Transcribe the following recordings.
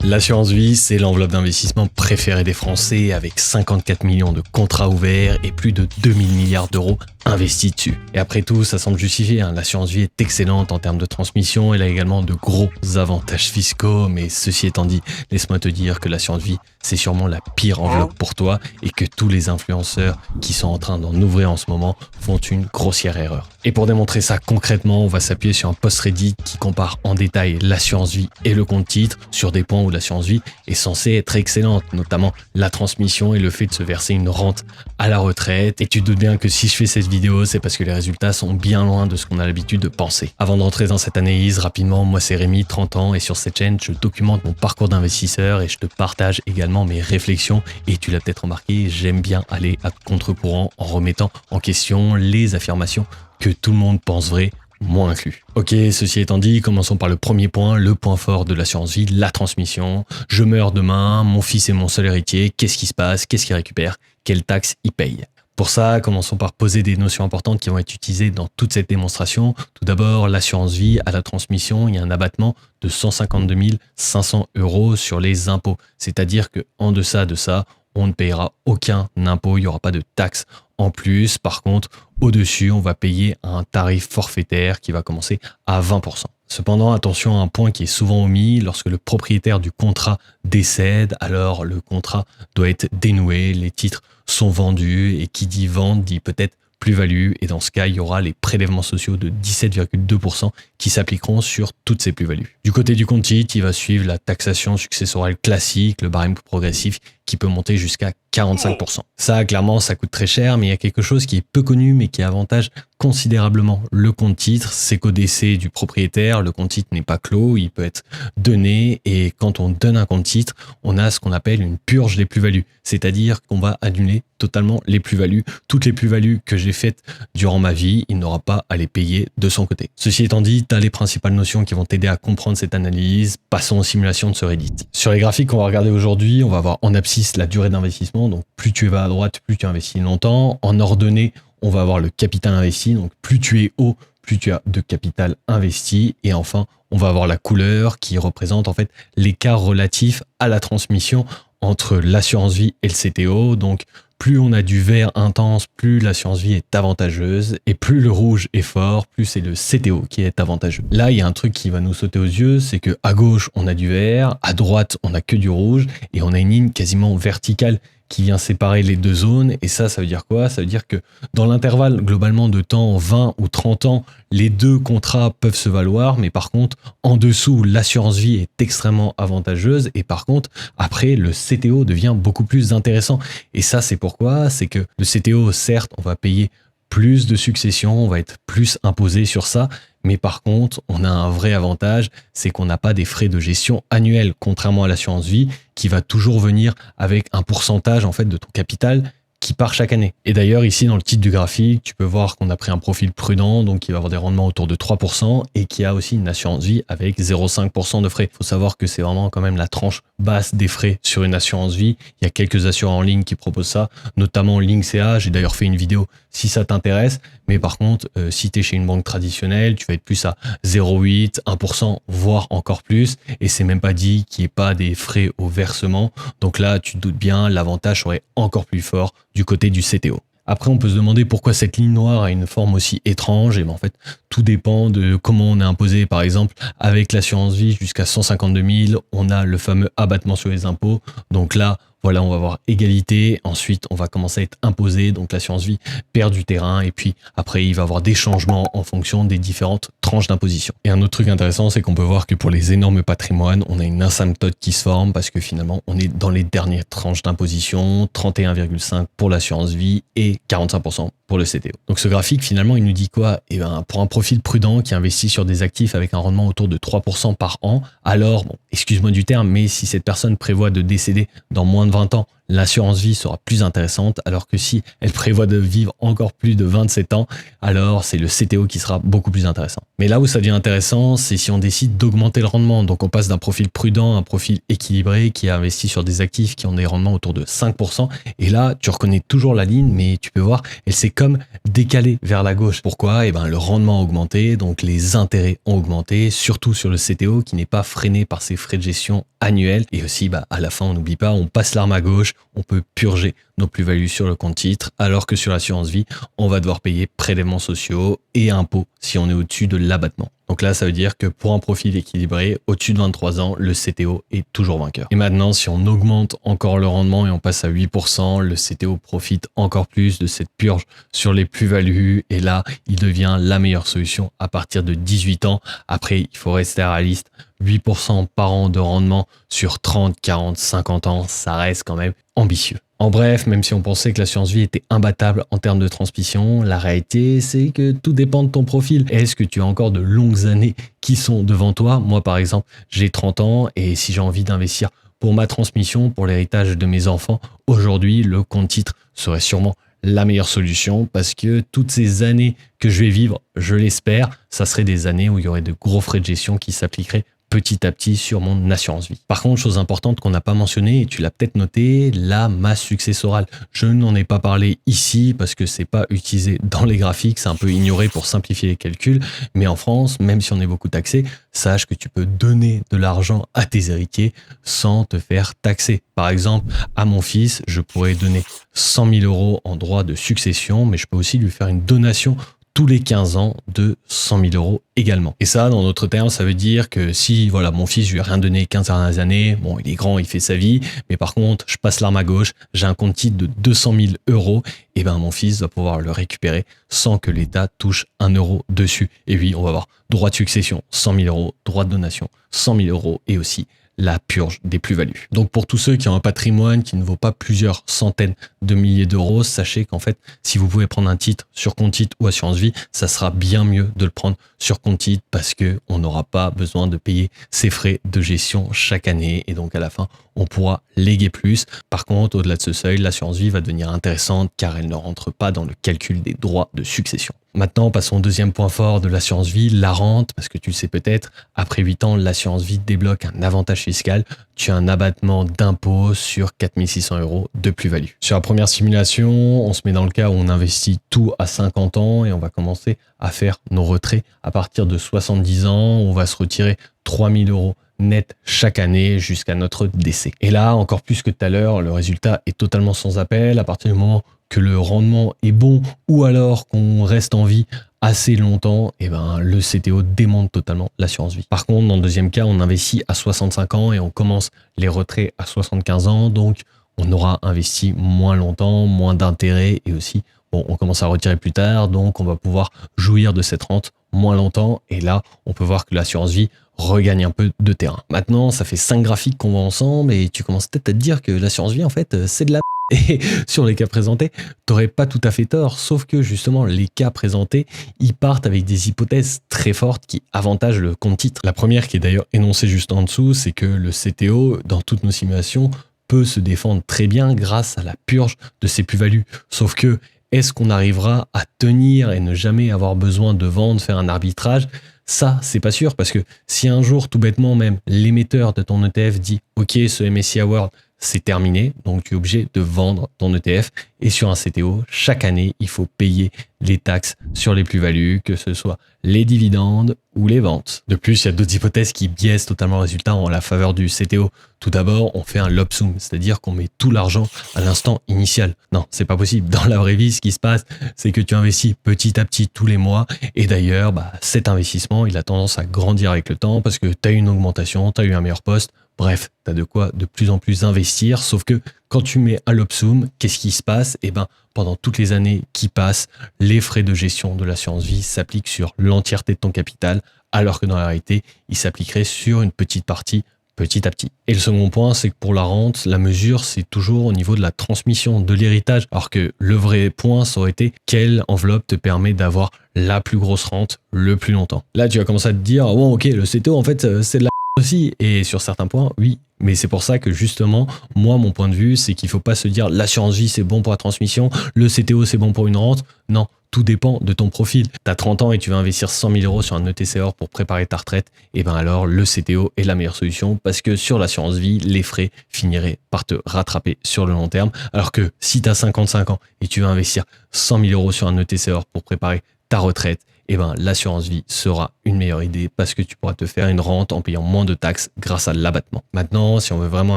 L'assurance vie, c'est l'enveloppe d'investissement préférée des Français avec 54 millions de contrats ouverts et plus de 2000 milliards d'euros investis dessus. Et après tout, ça semble justifié, l'assurance vie est excellente en termes de transmission, elle a également de gros avantages fiscaux, mais ceci étant dit, laisse-moi te dire que l'assurance vie, c'est sûrement la pire enveloppe pour toi et que tous les influenceurs qui sont en train d'en ouvrir en ce moment font une grossière erreur. Et pour démontrer ça concrètement, on va s'appuyer sur un post Reddit qui compare en détail l'assurance vie et le compte titre sur des points où l'assurance vie est censée être excellente, notamment la transmission et le fait de se verser une rente à la retraite. Et tu te doutes bien que si je fais cette vidéo, c'est parce que les résultats sont bien loin de ce qu'on a l'habitude de penser. Avant de rentrer dans cette analyse, rapidement, moi c'est Rémi, 30 ans, et sur cette chaîne, je documente mon parcours d'investisseur et je te partage également mes réflexions. Et tu l'as peut-être remarqué, j'aime bien aller à contre-courant en remettant en question les affirmations que tout le monde pense vraies, moi inclus. Ok, ceci étant dit, commençons par le premier point, le point fort de l'assurance vie, la transmission. Je meurs demain, mon fils est mon seul héritier, qu'est-ce qui se passe, qu'est-ce qu'il récupère, quelle taxe il paye? Pour ça, commençons par poser des notions importantes qui vont être utilisées dans toute cette démonstration. Tout d'abord, l'assurance vie, à la transmission, il y a un abattement de 152 500 € sur les impôts. C'est-à-dire qu'en deçà de ça, on ne payera aucun impôt, il n'y aura pas de taxe en plus. Par contre, au-dessus, on va payer un tarif forfaitaire qui va commencer à 20%. Cependant, attention à un point qui est souvent omis, lorsque le propriétaire du contrat décède, alors le contrat doit être dénoué, les titres sont vendus et qui dit vente dit peut-être plus-value, et dans ce cas, il y aura les prélèvements sociaux de 17,2% qui s'appliqueront sur toutes ces plus-values. Du côté du compte titre, il va suivre la taxation successorale classique, le barème progressif qui peut monter jusqu'à 45%. Ça, clairement, ça coûte très cher, mais il y a quelque chose qui est peu connu, mais qui avantage considérablement le compte titre, c'est qu'au décès du propriétaire, le compte titre n'est pas clos, il peut être donné, et quand on donne un compte titre, on a ce qu'on appelle une purge des plus-values, c'est-à-dire qu'on va annuler totalement les plus-values. Toutes les plus-values que j'ai faites durant ma vie, il n'aura pas à les payer de son côté. Ceci étant dit, tu as les principales notions qui vont t'aider à comprendre cette analyse. Passons aux simulations de ce Reddit. Sur les graphiques qu'on va regarder aujourd'hui, on va voir en abscisse la durée d'investissement, donc plus tu vas à droite, plus tu investis longtemps. En ordonnée, on va avoir le capital investi, donc plus tu es haut, plus tu as de capital investi. Et enfin, on va avoir la couleur qui représente en fait l'écart relatif à la transmission entre l'assurance vie et le CTO. Donc plus on a du vert intense, plus l'assurance vie est avantageuse, et plus le rouge est fort, plus c'est le CTO qui est avantageux. Là, il y a un truc qui va nous sauter aux yeux, c'est que à gauche, on a du vert, à droite, on a que du rouge, et on a une ligne quasiment verticale qui vient séparer les deux zones. Et ça veut dire quoi? Ça veut dire que dans l'intervalle globalement de temps, 20 ou 30 ans, les deux contrats peuvent se valoir, mais par contre, en dessous, l'assurance vie est extrêmement avantageuse, et par contre, après, le CTO devient beaucoup plus intéressant. Et ça, c'est pourquoi? C'est que le CTO, certes, on va payer plus de succession, on va être plus imposé sur ça, mais par contre, on a un vrai avantage, c'est qu'on n'a pas des frais de gestion annuels, contrairement à l'assurance vie, qui va toujours venir avec un pourcentage en fait de ton capital qui part chaque année. Et d'ailleurs, ici, dans le titre du graphique, tu peux voir qu'on a pris un profil prudent, donc qui va avoir des rendements autour de 3%, et qui a aussi une assurance vie avec 0,5% de frais. Il faut savoir que c'est vraiment quand même la tranche basse des frais sur une assurance vie. Il y a quelques assureurs en ligne qui proposent ça, notamment Linksa. J'ai d'ailleurs fait une vidéo si ça t'intéresse. Mais par contre, si tu es chez une banque traditionnelle, tu vas être plus à 0,8, 1%, voire encore plus. Et c'est même pas dit qu'il n'y ait pas des frais au versement. Donc là, tu te doutes bien, l'avantage serait encore plus fort du côté du CTO. Après, on peut se demander pourquoi cette ligne noire a une forme aussi étrange. Et ben en fait, tout dépend de comment on est imposé. Par exemple, avec l'assurance vie jusqu'à 152 000, on a le fameux abattement sur les impôts. Donc là, voilà, on va avoir égalité. Ensuite, on va commencer à être imposé. Donc l'assurance vie perd du terrain. Et puis après, il va y avoir des changements en fonction des différentes tranches d'imposition. Et un autre truc intéressant, c'est qu'on peut voir que pour les énormes patrimoines, on a une asymptote qui se forme parce que finalement, on est dans les dernières tranches d'imposition, 31,5 pour l'assurance vie et 45% pour le CTO. Donc ce graphique, finalement, il nous dit quoi? Eh ben, pour un profil prudent qui investit sur des actifs avec un rendement autour de 3% par an, alors, bon, excuse-moi du terme, mais si cette personne prévoit de décéder dans moins de 20 ans, l'assurance vie sera plus intéressante, alors que si elle prévoit de vivre encore plus de 27 ans, alors c'est le CTO qui sera beaucoup plus intéressant. Mais là où ça devient intéressant, c'est si on décide d'augmenter le rendement. Donc on passe d'un profil prudent à un profil équilibré qui a investi sur des actifs qui ont des rendements autour de 5%. Et là, tu reconnais toujours la ligne, mais tu peux voir, elle s'est comme décalée vers la gauche. Pourquoi? Eh ben, le rendement a augmenté, donc les intérêts ont augmenté, surtout sur le CTO qui n'est pas freiné par ses frais de gestion annuels. Et aussi, à la fin, on n'oublie pas, on passe l'arme à gauche, on peut purger nos plus-values sur le compte titre, alors que sur l'assurance vie, on va devoir payer prélèvements sociaux et impôts si on est au-dessus de l'abattement. Donc là, ça veut dire que pour un profil équilibré, au-dessus de 23 ans, le CTO est toujours vainqueur. Et maintenant, si on augmente encore le rendement et on passe à 8%, le CTO profite encore plus de cette purge sur les plus-values. Et là, il devient la meilleure solution à partir de 18 ans. Après, il faut rester réaliste. 8% par an de rendement sur 30, 40, 50 ans, ça reste quand même ambitieux. En bref, même si on pensait que l'assurance vie était imbattable en termes de transmission, la réalité, c'est que tout dépend de ton profil. Est-ce que tu as encore de longues années qui sont devant toi? Moi, par exemple, j'ai 30 ans et si j'ai envie d'investir pour ma transmission, pour l'héritage de mes enfants, aujourd'hui, le compte titre serait sûrement la meilleure solution parce que toutes ces années que je vais vivre, je l'espère, ça serait des années où il y aurait de gros frais de gestion qui s'appliqueraient petit à petit sur mon assurance vie. Par contre, chose importante qu'on n'a pas mentionnée, et tu l'as peut-être noté, la masse successorale. Je n'en ai pas parlé ici parce que c'est pas utilisé dans les graphiques, c'est un peu ignoré pour simplifier les calculs, mais en France, même si on est beaucoup taxé, sache que tu peux donner de l'argent à tes héritiers sans te faire taxer. Par exemple, à mon fils, je pourrais donner 100 000 euros en droit de succession, mais je peux aussi lui faire une donation tous les 15 ans de 100 000 euros également. Et ça, dans d'autres termes, ça veut dire que si, voilà, mon fils, je lui ai rien donné 15 dernières années, bon, il est grand, il fait sa vie, mais par contre, je passe l'arme à gauche, j'ai un compte titre de 200 000 euros, et ben mon fils va pouvoir le récupérer sans que l'État touche 1 euro dessus. Et oui, on va avoir droit de succession, 100 000 euros, droit de donation, 100 000 euros, et aussi la purge des plus-values. Donc pour tous ceux qui ont un patrimoine qui ne vaut pas plusieurs centaines de milliers d'euros, sachez qu'en fait, si vous pouvez prendre un titre sur compte titre ou assurance vie, ça sera bien mieux de le prendre sur compte titre parce que on n'aura pas besoin de payer ses frais de gestion chaque année et donc à la fin, on pourra léguer plus. Par contre, au-delà de ce seuil, l'assurance vie va devenir intéressante car elle ne rentre pas dans le calcul des droits de succession. Maintenant, passons au deuxième point fort de l'assurance vie, la rente, parce que tu le sais peut-être, après 8 ans, l'assurance vie débloque un avantage fiscal. Tu as un abattement d'impôt sur 4 600 euros de plus-value. Sur la première simulation, on se met dans le cas où on investit tout à 50 ans et on va commencer à faire nos retraits à partir de 70 ans. On va se retirer 3 000 euros net chaque année jusqu'à notre décès. Et là, encore plus que tout à l'heure, le résultat est totalement sans appel à partir du moment que le rendement est bon ou alors qu'on reste en vie assez longtemps, et ben le CTO démonte totalement l'assurance vie. Par contre, dans le deuxième cas, on investit à 65 ans et on commence les retraits à 75 ans, donc on aura investi moins longtemps, moins d'intérêts et aussi, bon, on commence à retirer plus tard, donc on va pouvoir jouir de cette rente moins longtemps et là, on peut voir que l'assurance vie regagne un peu de terrain. Maintenant, ça fait 5 graphiques qu'on voit ensemble et tu commences peut-être à te dire que l'assurance vie, en fait, c'est de la et sur les cas présentés, t'aurais pas tout à fait tort, sauf que justement les cas présentés, ils partent avec des hypothèses très fortes qui avantagent le compte titre. La première qui est d'ailleurs énoncée juste en dessous, c'est que le CTO, dans toutes nos simulations, peut se défendre très bien grâce à la purge de ses plus-values. Sauf que, est-ce qu'on arrivera à tenir et ne jamais avoir besoin de vendre, faire un arbitrage? Ça, c'est pas sûr, parce que si un jour, tout bêtement même, l'émetteur de ton ETF dit « Ok, ce MSCI World, c'est terminé, donc tu es obligé de vendre ton ETF. Et sur un CTO, chaque année, il faut payer les taxes sur les plus-values, que ce soit les dividendes ou les ventes. De plus, il y a d'autres hypothèses qui biaisent totalement le résultat en la faveur du CTO. Tout d'abord, on fait un lump sum, c'est-à-dire qu'on met tout l'argent à l'instant initial. Non, c'est pas possible. Dans la vraie vie, ce qui se passe, c'est que tu investis petit à petit tous les mois. Et d'ailleurs, cet investissement, il a tendance à grandir avec le temps parce que tu as eu une augmentation, tu as eu un meilleur poste. Bref, tu as de quoi de plus en plus investir, sauf que quand tu mets un lump sum, qu'est-ce qui se passe? Eh ben, pendant toutes les années qui passent, les frais de gestion de l'assurance vie s'appliquent sur l'entièreté de ton capital, alors que dans la réalité, ils s'appliqueraient sur une petite partie petit à petit. Et le second point, c'est que pour la rente, la mesure, c'est toujours au niveau de la transmission, de l'héritage, alors que le vrai point, ça aurait été quelle enveloppe te permet d'avoir la plus grosse rente le plus longtemps. Là, tu vas commencer à te dire, bon, ok, le CTO, en fait, c'est de la aussi. Et sur certains points, oui, Mais c'est pour ça que justement, moi, mon point de vue, c'est qu'il faut pas se dire l'assurance vie, c'est bon pour la transmission, le CTO, c'est bon pour une rente. Non, tout dépend de ton profil. Tu as 30 ans et tu veux investir 100 000 euros sur un ETCR pour préparer ta retraite, et bien alors le CTO est la meilleure solution parce que sur l'assurance vie, les frais finiraient par te rattraper sur le long terme. Alors que si tu as 55 ans et tu veux investir 100 000 euros sur un ETCR pour préparer ta retraite, eh ben, l'assurance vie sera une meilleure idée parce que tu pourras te faire une rente en payant moins de taxes grâce à l'abattement. Maintenant, si on veut vraiment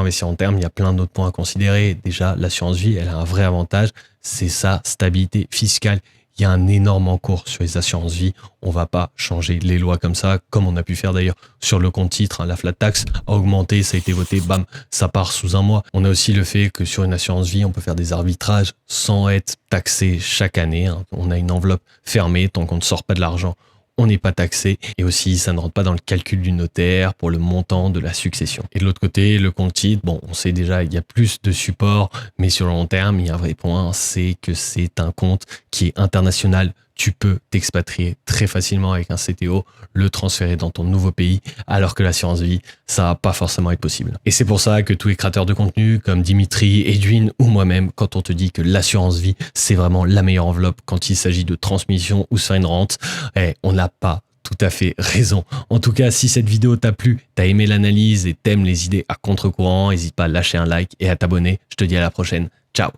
investir en terme, il y a plein d'autres points à considérer. Déjà, l'assurance vie, elle a un vrai avantage, c'est sa stabilité fiscale. Il y a un énorme encours sur les assurances vie. On va pas changer les lois comme ça, comme on a pu faire d'ailleurs sur le compte titre. La flat tax a augmenté, ça a été voté, bam, ça part sous un mois. On a aussi le fait que sur une assurance vie, on peut faire des arbitrages sans être taxé chaque année. On a une enveloppe fermée, tant qu'on ne sort pas de l'argent, on n'est pas taxé. Et aussi, ça ne rentre pas dans le calcul du notaire pour le montant de la succession. Et de l'autre côté, le compte titre, bon, on sait déjà, il y a plus de support, mais sur le long terme, il y a un vrai point, c'est que c'est un compte qui est international. Tu peux t'expatrier très facilement avec un CTO, le transférer dans ton nouveau pays, alors que l'assurance vie, ça va pas forcément être possible. Et c'est pour ça que tous les créateurs de contenu, comme Dimitri, Edwin ou moi-même, quand on te dit que l'assurance vie, c'est vraiment la meilleure enveloppe quand il s'agit de transmission ou sur une rente, on n'a pas tout à fait raison. En tout cas, si cette vidéo t'a plu, t'as aimé l'analyse et t'aimes les idées à contre-courant, n'hésite pas à lâcher un like et à t'abonner. Je te dis à la prochaine. Ciao!